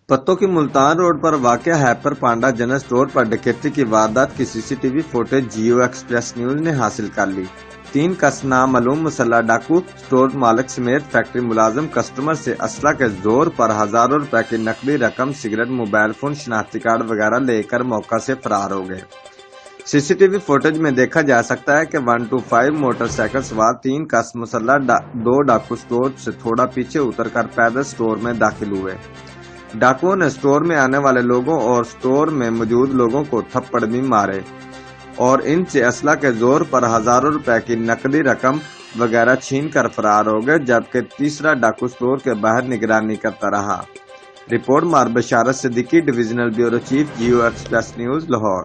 پتوں کی ملتان روڈ پر واقع ہائپر پانڈا جنرل سٹور پر ڈکیتی کی واردات کی C C T V footage Geo express News نے حاصل کر لی۔ 3 کس نامعلوم مسلح ڈاکو سٹور مالک سمیت فیکٹری ملازم کسٹمر سے اسلحہ کے زور پر ہزاروں روپے کی نقدی رقم، سگریٹ، موبائل فون، شناختی کارڈ وغیرہ لے کر موقع سے فرار ہو گئے۔ سی سی ٹی وی فوٹیج میں دیکھا جا سکتا ہے کہ 125 موٹر سائیکل سوار 3 کس مسلح 2 ڈاکو سٹور سے تھوڑا پیچھے اتر کر پیدل سٹور میں داخل ہوئے۔ ڈاکوؤں نے سٹور میں آنے والے لوگوں اور سٹور میں موجود لوگوں کو تھپڑ بھی مارے اور ان سے اسلحہ کے زور پر ہزاروں روپے کی نقدی رقم وغیرہ چھین کر فرار ہو گئے، جبکہ تیسرا ڈاکو سٹور کے باہر نگرانی کرتا رہا۔ Report Basharat Siddiqui, divisional bureau chief, Geo express news, Lahore.